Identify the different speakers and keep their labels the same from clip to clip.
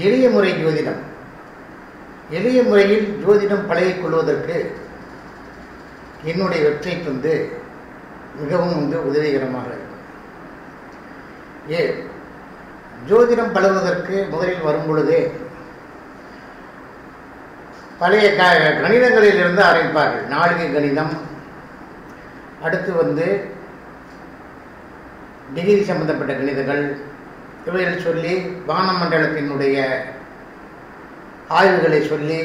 Speaker 1: எளிய முறை ஜோதிடம். எளிய முறையில் ஜோதிடம் பழகிக் கொள்வதற்கு என்னுடைய வெப்சைட் மிகவும் உதவிகரமாக இருக்கும். ஜோதிடம் பழகுவதற்கு முதலில் வரும் பொழுதே பழைய கணிதங்களிலிருந்து ஆரம்பிப்பார்கள். நாளிகை கணிதம், அடுத்து டிகிரி சம்பந்தப்பட்ட கணிதங்கள், இவைகள் சொல்லி வானமண்டலத்தினுடைய ஆய்வுகளை சொல்லி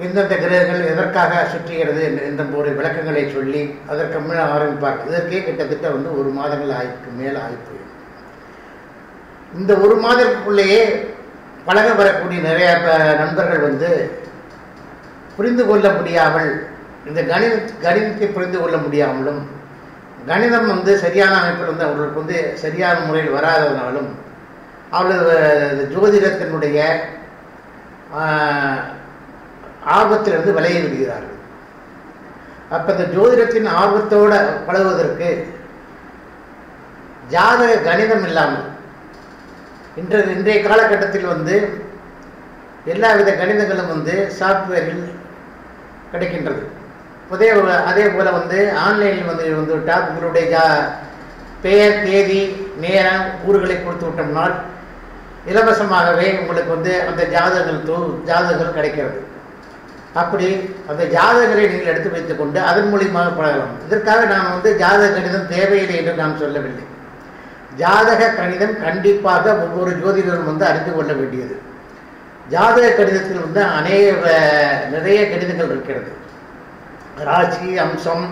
Speaker 1: எந்தெந்த கிரகங்கள் எதற்காக சுற்றுகிறது என்ற ஒரு விளக்கங்களை சொல்லி அதற்கு மேலே ஆரம்பிப்பார். இதற்கே கிட்டத்தட்ட 1 மாதங்கள் மேலே ஆகிப்போயிடும். இந்த 1 மாதத்துக்குள்ளேயே பழக வரக்கூடிய நிறைய நண்பர்கள் புரிந்து கொள்ள முடியாமல், இந்த கணிதத்தை புரிந்து கொள்ள முடியாமலும், கணிதம் சரியான அமைப்பில் அவர்களுக்கு சரியான முறையில் வராதனாலும் அவர்கள் ஜோதிடத்தினுடைய ஆர்வத்திலிருந்து விலகி விடுகிறார்கள். அப்போ இந்த ஜோதிடத்தின் ஆர்வத்தோடு பழகுவதற்கு ஜாதக கணிதம் இல்லாமல் இன்றைய காலகட்டத்தில் எல்லா வித கணிதங்களும் சாஃப்ட்வேரில் கிடைக்கின்றது. அதே போல் ஆன்லைனில் விட்டால் உங்களுடைய பெயர், தேதி, நேரம், ஊர்களை கொடுத்து விட்டோம்னால் இலவசமாகவே உங்களுக்கு அந்த ஜாதகங்கள் கிடைக்கிறது. அப்படி அந்த ஜாதகங்களை நீங்கள் எடுத்து வைத்துக் கொண்டு அதன் மூலியமாக பழகலாம். இதற்காக நான் ஜாதக கணிதம் தேவையில்லை என்று நான் சொல்லவில்லை. ஜாதக கணிதம் கண்டிப்பாக ஒவ்வொரு ஜோதிடரும் அறிந்து கொள்ள வேண்டியது. ஜாதக கணிதத்தில் நிறைய கணிதங்கள் இருக்கிறது. ராசி, அம்சம்,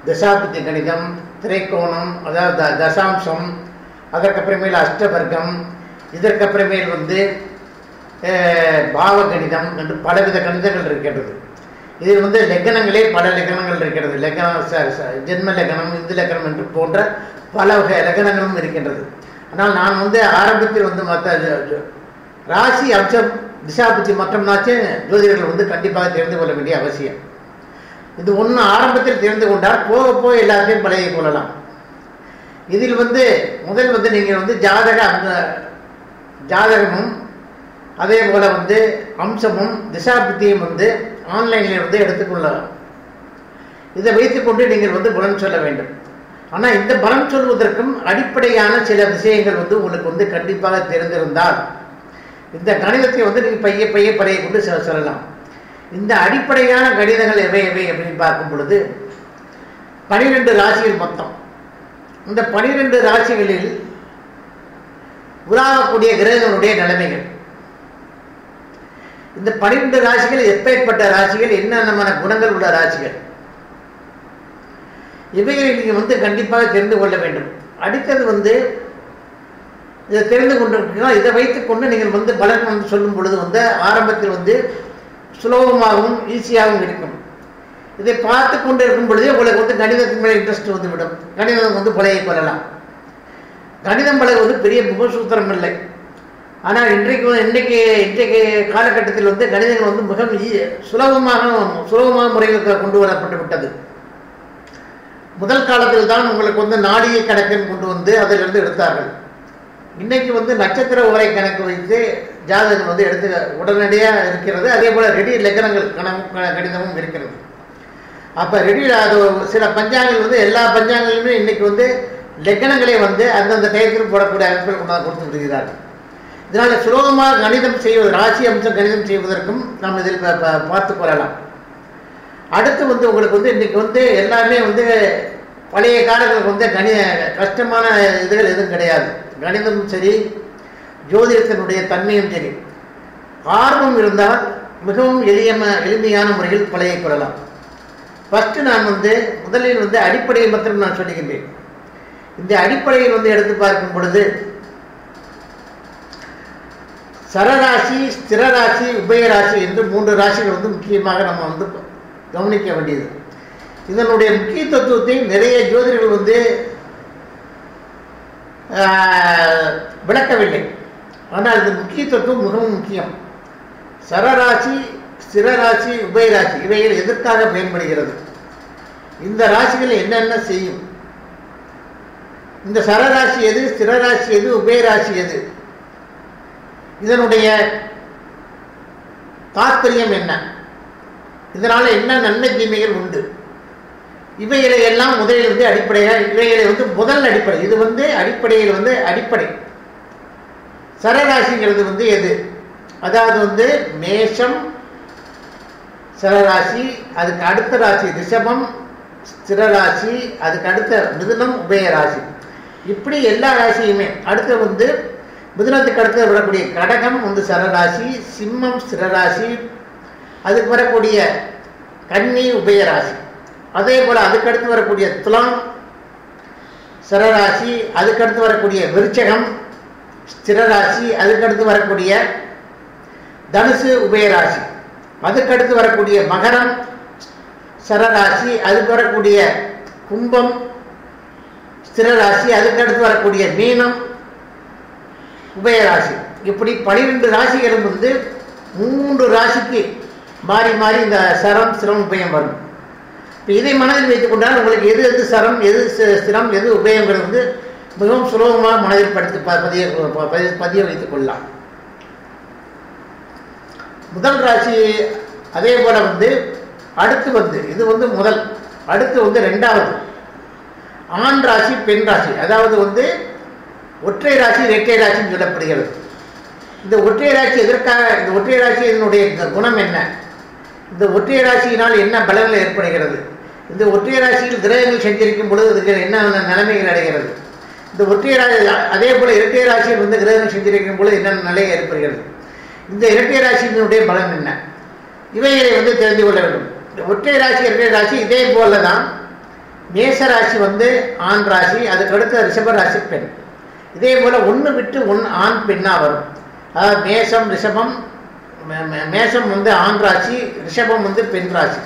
Speaker 1: தசாபுத்தி கணிதம், திரைக்கோணம், அதாவது தசாம்சம், அதற்கப்புறமேல் அஷ்டவர்க்கம், இதற்கப்புறமேல் பாவ கணிதம் என்று பலவித கணிதங்கள் இருக்கிறது. இதில் லெக்கணங்களே பல லெக்கணங்கள் இருக்கிறது. ஜென்ம லெக்கணம், இந்து லெக்கணம் என்று போன்ற பல வகை லெக்கணங்களும் இருக்கின்றது. ஆனால் நான் ஆரம்பத்தில் மற்ற ராசி, அம்சம், திசாபுத்தி மற்றம்னாச்சும் ஜோதிடர்கள் கண்டிப்பாக தெரிந்து கொள்ள வேண்டிய அவசியம். இது ஒன்று ஆரம்பத்தில் தெரிந்து கொண்டால் போக போக எல்லாத்தையும் பழகிக் கொள்ளலாம். இதில் முதல் நீங்கள் ஜாதகமும் அதே போல அம்சமும் திசாபுத்தியும் ஆன்லைனில் எடுத்துக்கொள்ளலாம். இதை வைத்துக்கொண்டு நீங்கள் பலன் சொல்ல வேண்டும். ஆனால் இந்த பலன் சொல்வதற்கும் அடிப்படையான சில விஷயங்கள் உங்களுக்கு கண்டிப்பாக தெரிந்திருந்தால் இந்த கணிதத்தை நீங்கள் பைய பழைய கொண்டு சொல்லலாம். இந்த அடிப்படையான கணிதங்கள் எவை அப்படின்னு பார்க்கும் பொழுது 12 ராசிகள் மொத்தம். இந்த 12 ராசிகளில் உலாவக்கூடிய கிரகங்களுடைய நிலைமைகள், இந்த 12 ராசிகள் எப்பேற்பட்ட ராசிகள், என்னென்ன குணங்கள் உள்ள ராசிகள், இவைகளை நீங்கள் கண்டிப்பாக தெரிந்து கொள்ள வேண்டும். அடுத்தது இதை தெரிந்து கொண்டிருக்கீங்கன்னா இதை வைத்துக்கொண்டு நீங்கள் பலன் சொல்லும் பொழுது ஆரம்பத்தில் சுலபமாகவும் ஈஸியாகவும் இருக்கும். இதை பார்த்து கொண்டு இருக்கும் பொழுதே உங்களுக்கு கணிதத்தின் மேலே இன்ட்ரெஸ்ட் விடும். கணிதம் பழகிக் கொள்ளலாம். கணிதம் பழகுவது பெரிய முகசூத்திரம் இல்லை. ஆனால் இன்றைக்கு காலகட்டத்தில் கணிதங்கள் மிக சுலபமாக முறையில் கொண்டு வரப்பட்டு விட்டது. முதல் காலத்தில் தான் உங்களுக்கு நாடிகை கணக்குன்னு கொண்டு அதிலிருந்து எடுத்தார்கள். இன்னைக்கு நட்சத்திர உரை கணக்கு வைத்து ஜாதகம் எடுத்து உடனடியாக இருக்கிறது. அதே போல் ரெடி லெக்கணங்கள் கணிதமும் இருக்கிறது. அப்போ ரெடி சில பஞ்சாங்கங்கள் எல்லா பஞ்சாங்கங்களுமே இன்னைக்கு லெக்கணங்களே அந்தந்த டயத்தில் போடக்கூடிய அமைப்பில் கொண்டாந்து கொடுத்து விடுகிறார்கள். இதனால் சுலபமாக கணிதம் செய்வது, ராசி அம்சம் கணிதம் செய்வதற்கும் நாம் இதில் பார்த்து கொள்ளலாம். அடுத்து உங்களுக்கு இன்னைக்கு எல்லாமே பழைய காலங்களுக்கு கஷ்டமான இதுகள் எதுவும் கிடையாது. கணிதமும் சரி, ஜோதிடத்தினுடைய தன்மையும் சரி, ஆர்வம் இருந்தால் மிகவும் எளிமையான முறையில் பழகிக் கொள்ளலாம். ஃபஸ்ட்டு நான் முதலில் அடிப்படையை மாத்திரம் நான் சொல்லுகின்றேன். இந்த அடிப்படையில் எடுத்து பார்க்கும் பொழுது சரராசி, ஸ்திரராசி, உபயராசி என்று 3 ராசிகள் முக்கியமாக நம்ம கவனிக்க வேண்டியது. இதனுடைய முக்கியத்துவத்தை நிறைய ஜோதிடர்கள் விளக்கவில்லை. ஆனால் இது முக்கியத்துவம் மிகவும் முக்கியம். சரராசி, ஸ்திரராசி, உபயராசி இவைகள் எதற்காக பயன்படுகிறது, இந்த ராசிகள் என்னென்ன செய்யும், இந்த சரராசி எது, ஸ்திரராசி எது, உபயராசி எது, இதனுடைய தாற்பயம் என்ன, இதனால் என்ன நன்மை தீமைகள் உண்டு, இவைகளை எல்லாம் முதலில் வந்து அடிப்படையாக இவைகளை வந்து முதல் அடிப்படை. இது வந்து அடிப்படையில் வந்து அடிப்படை. சரராசிங்கிறது வந்து எது, அதாவது வந்து மேஷம் சரராசி, அதுக்கு அடுத்த ராசி ரிஷபம் ஸ்திரராசி, அதுக்கு அடுத்த மிதுனம் உபயராசி. இப்படி எல்லா ராசியுமே அடுத்து வந்து மிதுனத்துக்கு அடுத்து வரக்கூடிய கடகம் வந்து சரராசி, சிம்மம் ஸ்திரராசி, அதுக்கு வரக்கூடிய கன்னி உபயராசி. அதே போல் அதுக்கடுத்து வரக்கூடிய துலாம் சரராசி, அதுக்கடுத்து வரக்கூடிய விருச்சகம் ஸ்திரராசி, அதுக்கடுத்து வரக்கூடிய தனுசு உபயராசி, அதுக்கடுத்து வரக்கூடிய மகரம் சரராசி, அதுக்கு வரக்கூடிய கும்பம் ஸ்திரராசி, அதுக்கடுத்து வரக்கூடிய மீனம் உபயராசி. இப்படி 12 ராசிகளும் வந்து 3 ராசிக்கு மாறி மாறி இந்த சரம் ஸ்திரம் உபயம் வரும். இப்போ இதை மனதில் வைத்துக் கொண்டால் உங்களுக்கு எது எது சரம் எது ஸ்திரம் எது உபயங்கிறது வந்து மிகவும் சுலபமாக மனதில் பதிய வைத்துக் கொள்ளலாம். முதல் ராசி அதே போல வந்து அடுத்து வந்து இது வந்து முதல், அடுத்து வந்து ரெண்டாவது ஆண் ராசி பெண் ராசி, அதாவது வந்து ஒற்றை ராசி இரட்டை ராசின்னு சொல்லப்படுகிறது. இந்த ஒற்றை ராசி எதற்காக, இந்த ஒற்றை ராசி இதனுடைய குணம் என்ன, இந்த ஒற்றை ராசியினால் என்ன பலன்கள் ஏற்படுகிறது, இந்த ஒற்றை ராசியில் கிரகங்கள் சஞ்சரிக்கும் பொழுது இதுக்கு என்ன நிலைமைகள் அடைகிறது, இந்த ஒற்றை ராசி அதே போல இரட்டை ராசியில் வந்து கிரகங்கள் சஞ்சரிக்கும் பொழுது என்ன நிலை ஏற்படுகிறது, இந்த இரட்டை ராசியினுடைய பலன் என்ன, இவைகளை வந்து தெரிந்து கொள்ள வேண்டும். ஒற்றை ராசி இரட்டை ராசி இதே போல தான் மேச ராசி வந்து ஆண் ராசி, அதுக்கடுத்து ரிஷப ராசி பெண். இதே போல் ஒன்று விட்டு ஒன்று ஆண் பெண்ணாக வரும். அதாவது மேஷம் ரிஷபம், மேஷம் வந்து ஆண் ராசி, ரிஷபம் வந்து பெண் ராசி.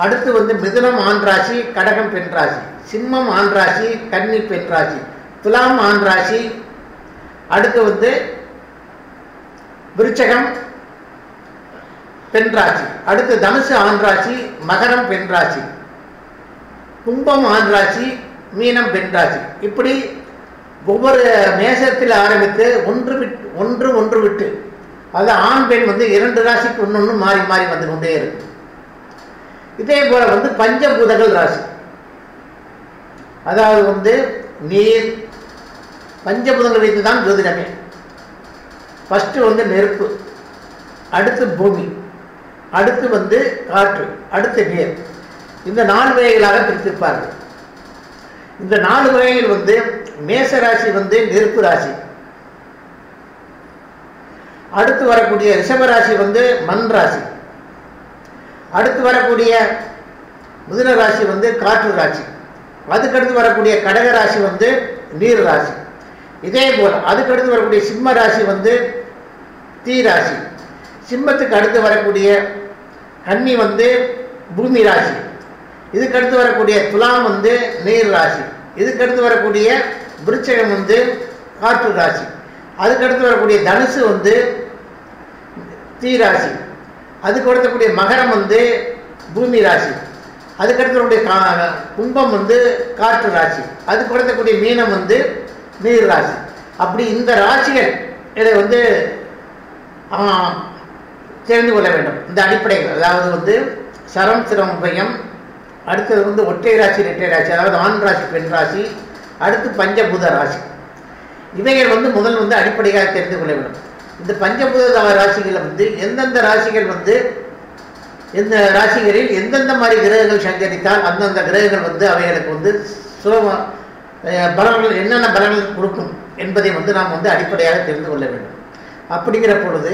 Speaker 1: அடுத்து வந்து மிதுனம் ஆண் ராசி, கடகம் பெண் ராசி, சிம்மம் ஆண் ராசி, கன்னி பெண் ராசி, துலாம் ஆண் ராசி, அடுத்து வந்து விருச்சகம் பெண் ராசி, அடுத்து தனுசு ஆண் ராசி, மகரம் பெண் ராசி, கும்பம் ஆண் ராசி, மீனம் பெண் ராசி. இப்படி ஒவ்வொரு மேசத்தில் ஆரம்பித்து ஒன்று விட்டு அது ஆண் பெண் வந்து 2 ராசிக்கு ஒன்று மாறி மாறி வந்து கொண்டே இருக்கு. இதே போல வந்து பஞ்சபூதங்கள் ராசி, அதாவது வந்து நீர் பஞ்சபூதங்கள் வைத்து தான் ஜோதிடமே. ஃபஸ்ட்டு வந்து நெருப்பு, அடுத்து பூமி, அடுத்து வந்து காற்று, அடுத்து நீர். இந்த 4 வகைகளாக பிரித்திருப்பார்கள். இந்த 4 வகைகள் வந்து மேச ராசி வந்து நெருப்பு ராசி, அடுத்து வரக்கூடிய ரிஷபராசி வந்து மண் ராசி, அடுத்து வரக்கூடிய மிதுன ராசி வந்து காற்று ராசி, அதுக்கடுத்து வரக்கூடிய கடக ராசி வந்து நீர் ராசி. இதே போல் அதுக்கடுத்து வரக்கூடிய சிம்ம ராசி வந்து தீ ராசி, சிம்மத்துக்கு அடுத்து வரக்கூடிய கன்னி வந்து பூமி ராசி, இதுக்கடுத்து வரக்கூடிய துலாம் வந்து நீர் ராசி, இதுக்கடுத்து வரக்கூடிய விருச்சகம் வந்து காற்று ராசி, அதுக்கடுத்து வரக்கூடிய தனுசு வந்து தீ ராசி, அதுக்கு அடுத்தக்கூடிய மகரம் வந்து பூமி ராசி, அதுக்கடுத்து வரக்கூடிய கும்பம் வந்து காற்று ராசி, அதுக்கு அடுத்தக்கூடிய மீனம் வந்து நீர் ராசி. அப்படி இந்த ராசிகள் இதை வந்து தெரிந்து கொள்ள வேண்டும். இந்த அடிப்படைகள், அதாவது வந்து சரம் சிரம் உபயம், அடுத்தது வந்து ஒற்றை ராசி இரட்டை ராசி, அதாவது ஆண் ராசி பெண் ராசி, அடுத்து பஞ்சபூத ராசி. இவைகள் வந்து முதல் வந்து அடிப்படையாக தெரிந்து கொள்ள வேண்டும். இந்த பஞ்சபூத ராசிகளில் வந்து எந்தெந்த ராசிகள் வந்து எந்த ராசிகளில் எந்தெந்த மாதிரி கிரகங்கள் சஞ்சரித்தால் அந்தந்த கிரகங்கள் வந்து அவைகளுக்கு வந்து சுலப பலன்கள் என்னென்ன பலன்கள் கொடுக்கும் என்பதை வந்து நாம் வந்து அடிப்படையாக தெரிந்து கொள்ள வேண்டும். அப்படிங்கிற பொழுது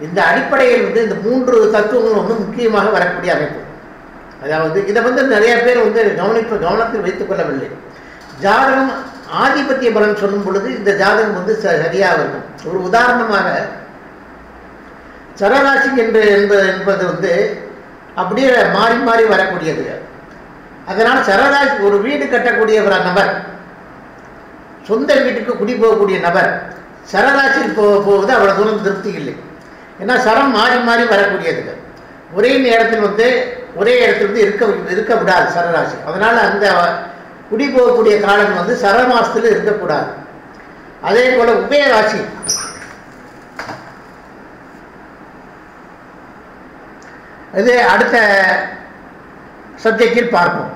Speaker 1: இந்த அடிப்படையில் வந்து இந்த 3 தத்துவங்கள் வந்து முக்கியமாக வரக்கூடிய அமைப்பு. அதாவது இதை வந்து நிறைய பேர் வந்து கவனத்தில் வைத்துக் கொள்ளவில்லை. ஜாதகம் ஆதிபத்திய பலன் சொல்லும் பொழுது இந்த ஜாதகம் வந்து சரியாக இருக்கும். ஒரு உதாரணமாக சரராசி என்பது வந்து அப்படியே மாறி மாறி வரக்கூடியது. அதனால் சரராசி ஒரு வீடு கட்டக்கூடிய ஒரு நபர், சொந்த வீட்டுக்கு குடி போகக்கூடிய நபர் சரராசியில் போவது அவ்வளவு தூரம் திருப்தி இல்லை. ஏன்னா சரம் மாறி மாறி வரக்கூடியது. ஒரே நேரத்தில் வந்து ஒரே இடத்துல வந்து இருக்க விடாது சரராசி. அதனால் அந்த குடி போகக்கூடிய காலம் வந்து சரமாசத்தில் இருக்கக்கூடாது. அதே போல் உபயராசி இது அடுத்த சப்ஜெக்டில் பார்ப்போம்.